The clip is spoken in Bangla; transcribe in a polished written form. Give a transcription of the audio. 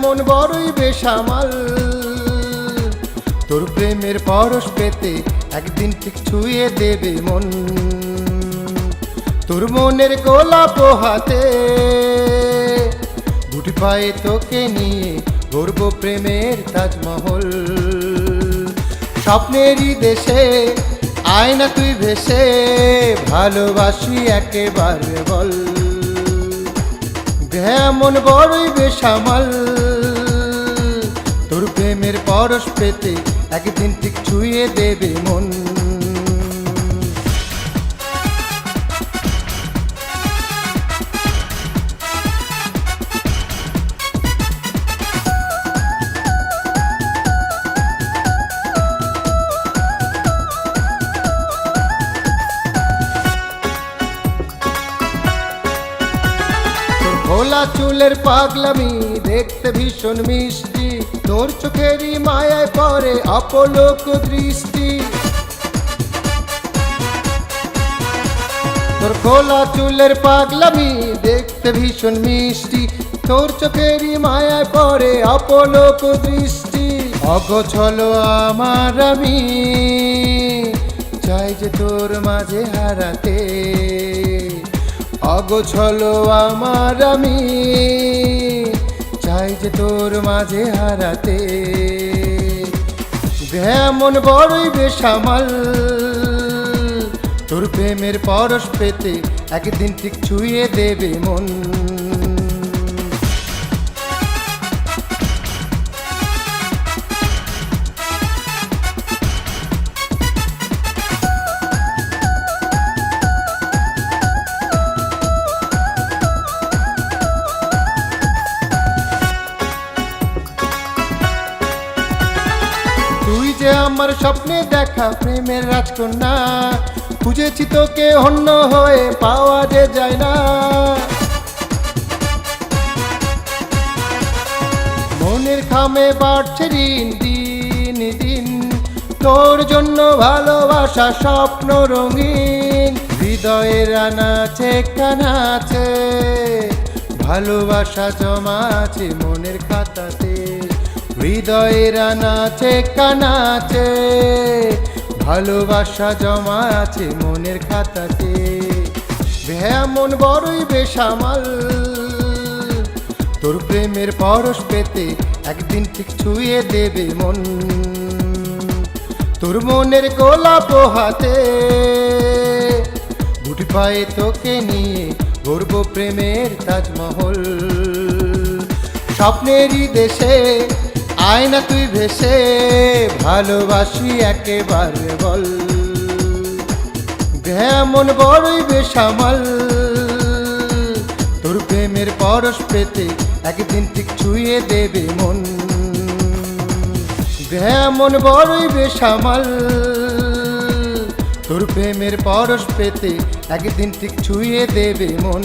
মন বড়ই বেসামাল, তোর প্রেমের পরশ পেতে একদিন ঠিক ছুঁয়ে দেবে মন। তোর মনের গোলাপ হাতে দুটি পায়ে তোকে নিয়ে গর্ব প্রেমের তাজমহল। স্বপ্নেরই দেশে আয় না তুই ভেসে, ভালোবাসি একেবারে বল। মন বড়ই বেসামাল, তোর প্রেমের পরশ পেতে একদিন ঠিক ছুঁয়ে দেবে মন। ভোলা চুলের পাগলামি দেখতে ভীষণ মিষ্টি, তোর চোখেরই মায়ায় পড়ে অপলোক দৃষ্টি। তোর খোলা চুলের পাগলামি দেখতে ভীষণ মিষ্টি, তোর চোখেরই মায়ায় পড়ে অপলোক দৃষ্টি। অগোছল আমার আমি চাই যে তোর মাঝে হারাতে, অগোছল আমার আমি চাই যে তোর মাঝে হারাতে। মন বড়ই বেসামাল, তোর প্রেমের পরশ পেতে একদিন ঠিক ছুঁয়ে দেবে মন। তুই যে আমার স্বপ্নে দেখা প্রেমের রাজকন্যা, খুঁজেছি তোকে অন্য হয়ে পাওয়া যে যায় না। মনের খামে বাড়ছে ঋণ দিন দিন, তোর জন্য ভালোবাসা স্বপ্ন রঙিন। হৃদয়ের আনাচে কানাচে ভালোবাসা জমা আছে মনের খাতাতে। হৃদয়ের আনাচে কানাচে ভালোবাসা জমা আছে মনের খাতাতে। মন বড়ই বেসামাল, তোর প্রেমের পরশ পেতে একদিন ঠিক ছুঁয়ে দেবে মন। তোর মনের গোলাপ হাতে দুটি পায়ে তোকে নিয়ে গর্ব প্রেমের তাজমহল। স্বপ্নেরই দেশে আয় না তুই ভেসে, ভালোবাসি একেবারে বল। মন বড়ই বেসামাল, তোর প্রেমের পরশ পেতে একদিন ঠিক ছুঁয়ে দেবে মন। মন বড়ই বেসামাল, তোর প্রেমের পরশ পেতে একদিন ঠিক ছুঁয়ে দেবে মন।